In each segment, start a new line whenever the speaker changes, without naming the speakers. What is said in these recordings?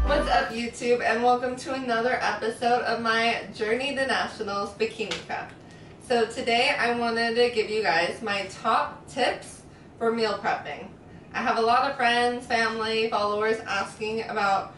What's up YouTube, and welcome to another episode of my Journey to Nationals Bikini Prep. So today I wanted to give you guys my top tips for meal prepping. I have a lot of friends, family, followers asking about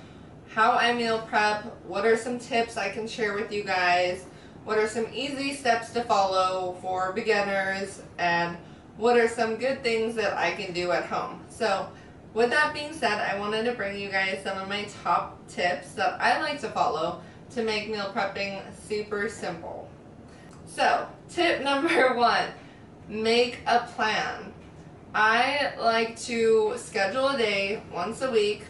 how I meal prep, what are some tips I can share with you guys, what are some easy steps to follow for beginners, and what are some good things that I can do at home. So with that being said, I wanted to bring you guys some of my top tips that I like to follow to make meal prepping super simple. So tip number one, make a plan. I like to schedule a day once a week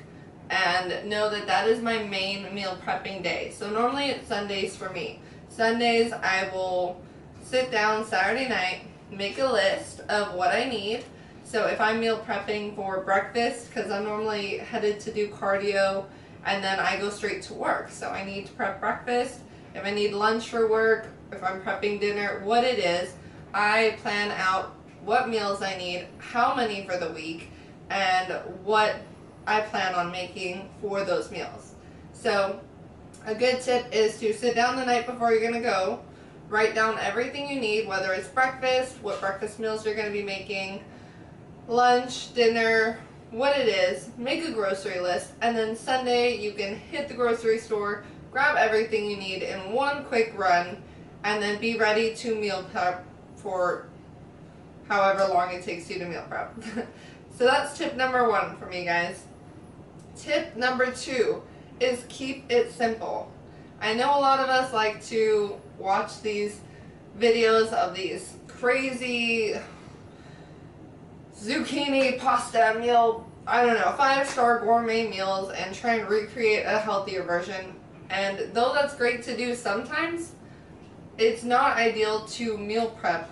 and know that that is my main meal prepping day. So normally it's Sundays for me. Sundays I will sit down Saturday night, make a list of what I need. So if I'm meal prepping for breakfast, because I'm normally headed to do cardio and then I go straight to work. So I need to prep breakfast. If I need lunch for work, if I'm prepping dinner, what it is, I plan out what meals I need, how many for the week, and what I plan on making for those meals. So a good tip is to sit down the night before you're going to go, write down everything you need, whether it's breakfast, what breakfast meals you're going to be making, lunch, dinner, what it is, make a grocery list, and then Sunday you can hit the grocery store, grab everything you need in one quick run, and then be ready to meal prep for however long it takes you to meal prep. So that's tip number one for me, guys. Tip number two is keep it simple. I know a lot of us like to watch these videos of these crazy zucchini pasta meal, I don't know, 5-star gourmet meals and try and recreate a healthier version. And though that's great to do sometimes, it's not ideal to meal prep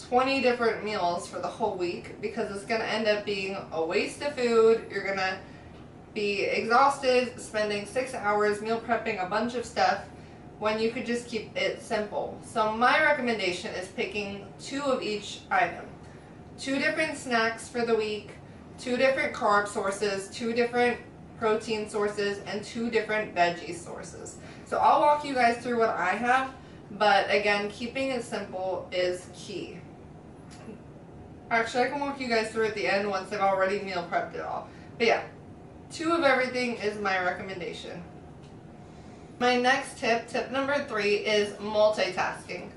20 different meals for the whole week, because it's going to end up being a waste of food. You're going to be exhausted spending 6 hours meal prepping a bunch of stuff when you could just keep it simple. So my recommendation is picking 2 of each item. 2 different snacks for the week, 2 different carb sources, 2 different protein sources, and 2 different veggie sources. So I'll walk you guys through what I have, but again, keeping it simple is key. Actually, I can walk you guys through at the end once I've already meal prepped it all. But yeah, 2 of everything is my recommendation. My next tip, tip number 3, is multitasking.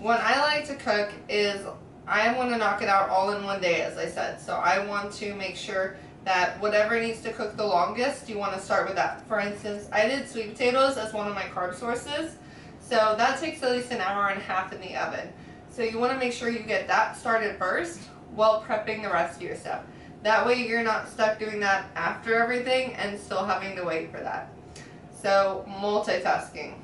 What I like to cook is I want to knock it out all in one day, as I said. So I want to make sure that whatever needs to cook the longest, you want to start with that. For instance, I did sweet potatoes as one of my carb sources. So that takes at least an hour and a half in the oven. So you want to make sure you get that started first while prepping the rest of your stuff. That way you're not stuck doing that after everything and still having to wait for that. So multitasking.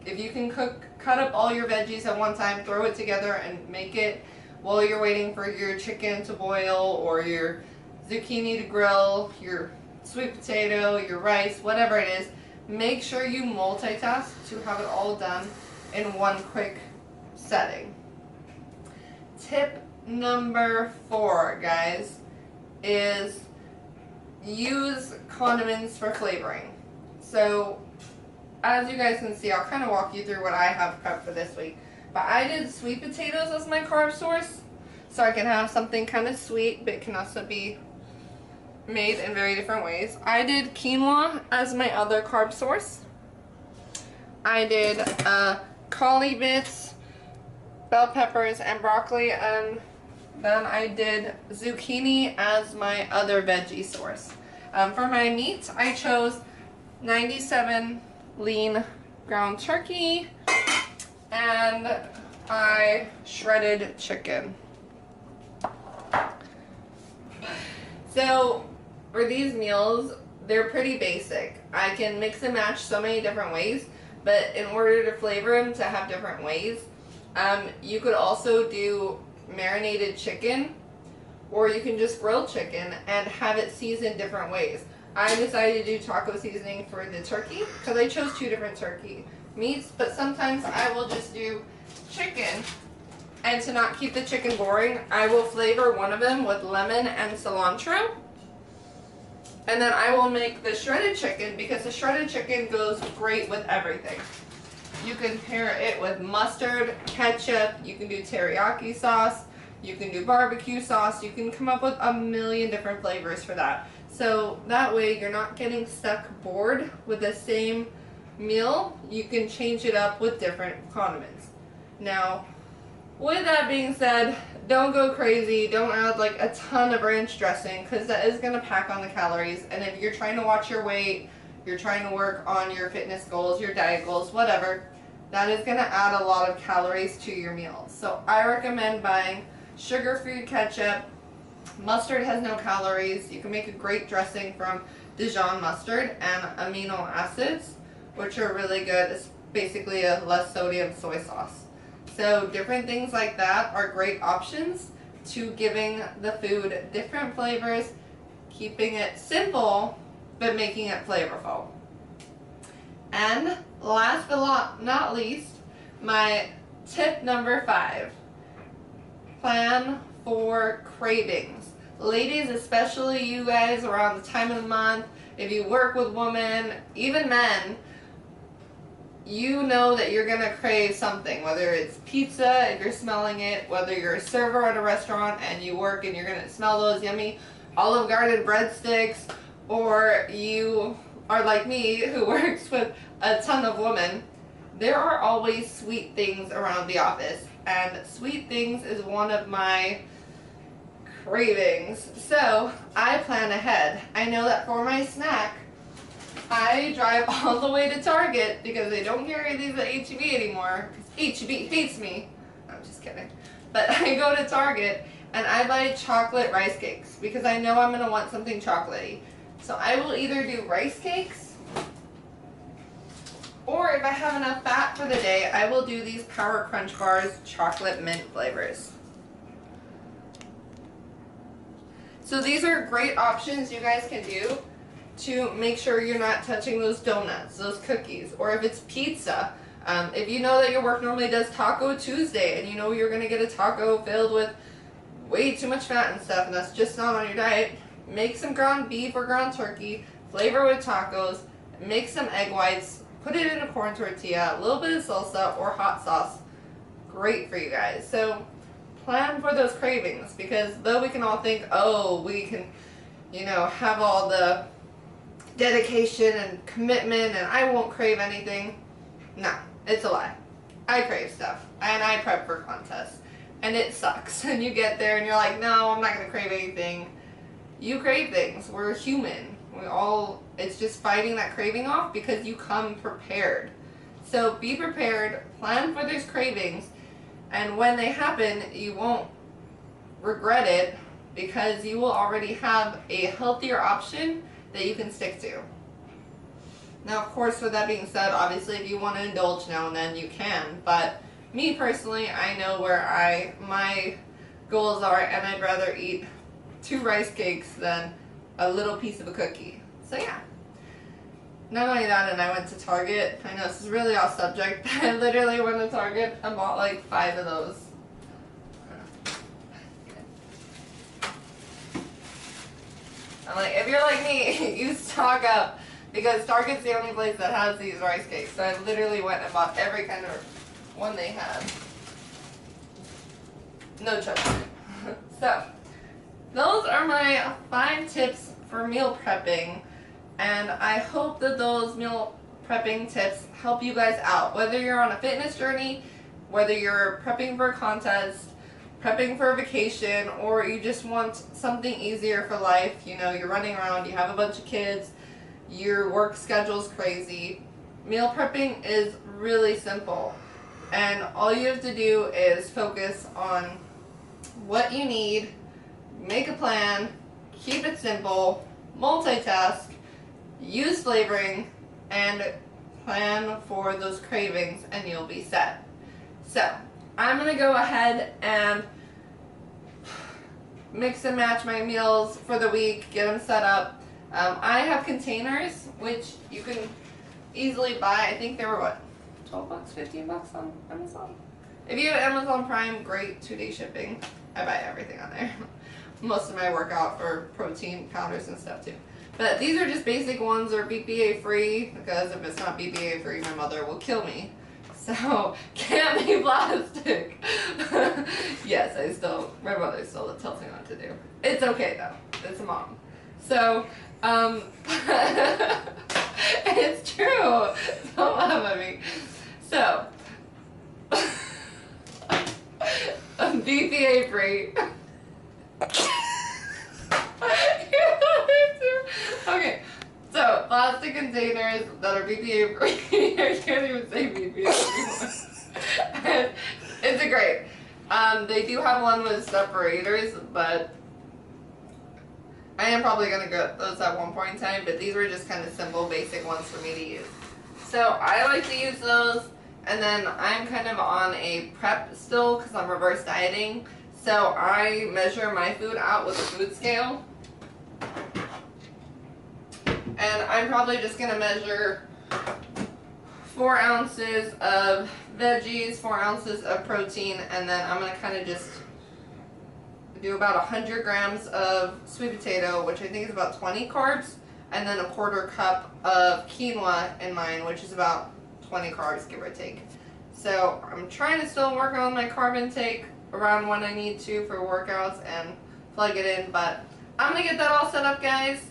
If you can cut up all your veggies at one time, throw it together and make it while you're waiting for your chicken to boil or your zucchini to grill, your sweet potato, your rice, whatever it is, make sure you multitask to have it all done in one quick setting. Tip number 4, guys, is use condiments for flavoring. So as you guys can see, I'll kind of walk you through what I have prepped for this week. But I did sweet potatoes as my carb source, so I can have something kind of sweet, but it can also be made in very different ways. I did quinoa as my other carb source. I did cauli bits, bell peppers, and broccoli, and then I did zucchini as my other veggie source. For my meat, I chose 97 lean ground turkey, and I shredded chicken. So for these meals, they're pretty basic. I can mix and match so many different ways, but in order to flavor them to have different ways, you could also do marinated chicken, or you can just grill chicken and have it seasoned different ways. I decided to do taco seasoning for the turkey because I chose 2 different turkey meats, but sometimes I will just do chicken, and to not keep the chicken boring, I will flavor one of them with lemon and cilantro, And then I will make the shredded chicken because the shredded chicken goes great with everything. You can pair it with mustard, ketchup, you can do teriyaki sauce, you can do barbecue sauce, you can come up with a million different flavors for that. So that way you're not getting stuck bored with the same meal. You can change it up with different condiments. Now, with that being said, don't go crazy. Don't add like a ton of ranch dressing because that is going to pack on the calories. And if you're trying to watch your weight, you're trying to work on your fitness goals, your diet goals, whatever, that is going to add a lot of calories to your meals. So I recommend buying sugar-free ketchup. Mustard has no calories. You can make a great dressing from Dijon mustard and amino acids, which are really good. It's basically a less sodium soy sauce. So different things like that are great options to giving the food different flavors, keeping it simple, but making it flavorful. And last but not least, my tip number 5, plan for cravings. Ladies, especially you guys around the time of the month, if you work with women, even men, you know that you're going to crave something, whether it's pizza, if you're smelling it, whether you're a server at a restaurant and you work and you're going to smell those yummy Olive Garden breadsticks, or you are like me who works with a ton of women. There are always sweet things around the office, and sweet things is one of my cravings. So I plan ahead. I know that for my snack, I drive all the way to Target because they don't carry these at H-E-B anymore. H-E-B hates me. I'm just kidding. But I go to Target and I buy chocolate rice cakes because I know I'm going to want something chocolatey. So I will either do rice cakes, or if I have enough fat for the day, I will do these Power Crunch bars chocolate mint flavors. So these are great options you guys can do to make sure you're not touching those donuts, those cookies, or if it's pizza. If you know that your work normally does Taco Tuesday and you know you're going to get a taco filled with way too much fat and stuff and that's just not on your diet, make some ground beef or ground turkey, flavor with tacos, make some egg whites, put it in a corn tortilla, a little bit of salsa or hot sauce. Great for you guys. So plan for those cravings, because though we can all think, oh, we can, you know, have all the dedication and commitment and I won't crave anything. No, it's a lie. I crave stuff and I prep for contests and it sucks. And you get there and you're like, no, I'm not going to crave anything. You crave things. We're human. It's just fighting that craving off because you come prepared. So be prepared, plan for those cravings, and when they happen, you won't regret it because you will already have a healthier option that you can stick to. Now, of course, with that being said, obviously, if you want to indulge now and then, you can. But me personally, I know where my goals are, and I'd rather eat 2 rice cakes than a little piece of a cookie. So yeah. Not only that, and I went to Target. I know this is really off subject, but I literally went to Target and bought like 5 of those. I'm like, if you're like me, you stock up, because Target's the only place that has these rice cakes. So I literally went and bought every kind of one they had. No judgment. So, those are my 5 tips for meal prepping, and I hope that those meal prepping tips help you guys out. Whether you're on a fitness journey, whether you're prepping for a contest, prepping for a vacation, or you just want something easier for life. You know, you're running around, you have a bunch of kids, your work schedule's crazy. Meal prepping is really simple, and all you have to do is focus on what you need, make a plan, keep it simple, multitask, use flavoring, and plan for those cravings, and you'll be set. So, I'm going to go ahead and mix and match my meals for the week, get them set up. I have containers, which you can easily buy. I think they were, what, 12 bucks, 15 bucks on Amazon? If you have Amazon Prime, great 2-day shipping. I buy everything on there. Most of my workout for protein powders and stuff too. But these are just basic ones. They're BPA free, because if it's not BPA free, my mother will kill me. So, can't be plastic. Yes, my mother still tells me what to do. It's okay though. It's a mom. So, it's true. Don't laugh at me. So, BPA free. Okay, so plastic containers that are BPA free. I can't even say BPA anymore. And it's a great. They do have one with separators, but I am probably gonna get those at one point in time. But these were just kind of simple, basic ones for me to use. So I like to use those, and then I'm kind of on a prep still because I'm reverse dieting. So I measure my food out with a food scale. And I'm probably just going to measure 4 ounces of veggies, 4 ounces of protein, and then I'm going to kind of just do about 100 grams of sweet potato, which I think is about 20 carbs, and then a 1/4 cup of quinoa in mine, which is about 20 carbs, give or take. So I'm trying to still work on my carb intake around when I need to for workouts and plug it in, but I'm going to get that all set up, guys.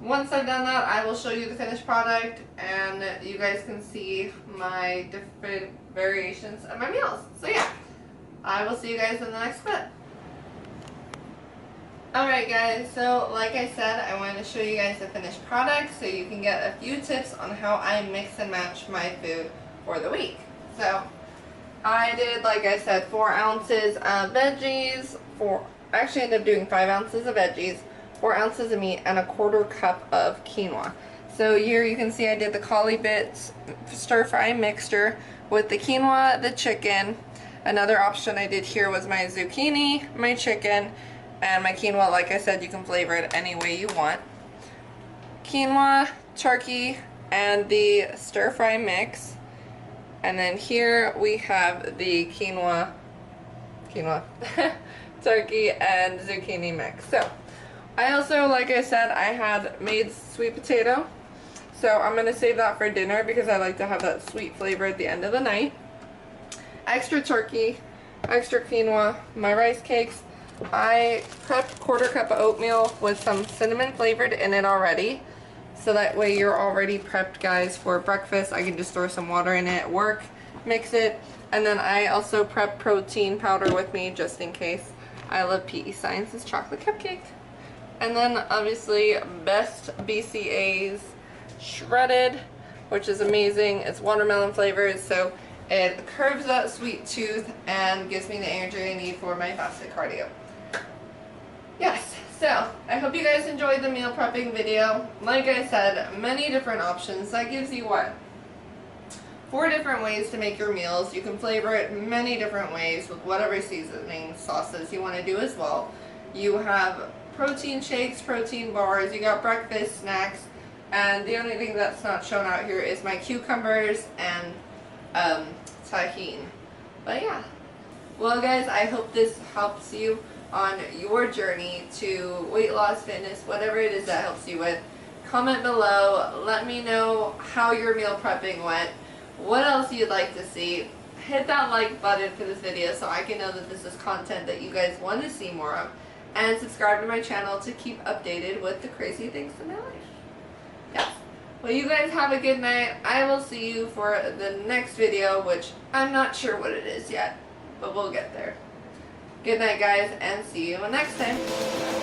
Once I've done that, I will show you the finished product, and you guys can see my different variations of my meals. So yeah, I will see you guys in the next clip. Alright guys, so like I said, I wanted to show you guys the finished product so you can get a few tips on how I mix and match my food for the week. So I did, like I said, 4 ounces of veggies, I actually ended up doing 5 ounces of veggies, 4 ounces of meat, and a 1/4 cup of quinoa. So here you can see I did the cauli bits stir fry mixture with the quinoa, the chicken. Another option I did here was my zucchini, my chicken, and my quinoa. Like I said, you can flavor it any way you want. Quinoa, turkey, and the stir fry mix. And then here we have the quinoa, turkey, and zucchini mix. So I also, like I said, I had made sweet potato, so I'm going to save that for dinner because I like to have that sweet flavor at the end of the night. Extra turkey, extra quinoa, my rice cakes. I prepped 1/4 cup of oatmeal with some cinnamon flavored in it already, so that way you're already prepped, guys, for breakfast. I can just throw some water in it at work, mix it, and then I also prepped protein powder with me just in case. I love PE Science's chocolate cupcake. And then obviously Best BCA's shredded, which is amazing. It's watermelon flavored, so it curves that sweet tooth and gives me the energy I need for my fasted cardio. Yes, so I hope you guys enjoyed the meal prepping video. Like I said, many different options. That gives you what? 4 different ways to make your meals. You can flavor it many different ways with whatever seasoning sauces you want to do as well. You have protein shakes, protein bars, you got breakfast snacks, and the only thing that's not shown out here is my cucumbers and tahini. But yeah, well guys, I hope this helps you on your journey to weight loss, fitness, whatever it is that helps you with. Comment below, let me know how your meal prepping went, what else you'd like to see. Hit that like button for this video so I can know that this is content that you guys want to see more of. And subscribe to my channel to keep updated with the crazy things in my life. Yes. Well, you guys have a good night. I will see you for the next video, which I'm not sure what it is yet, but we'll get there. Good night, guys, and see you next time.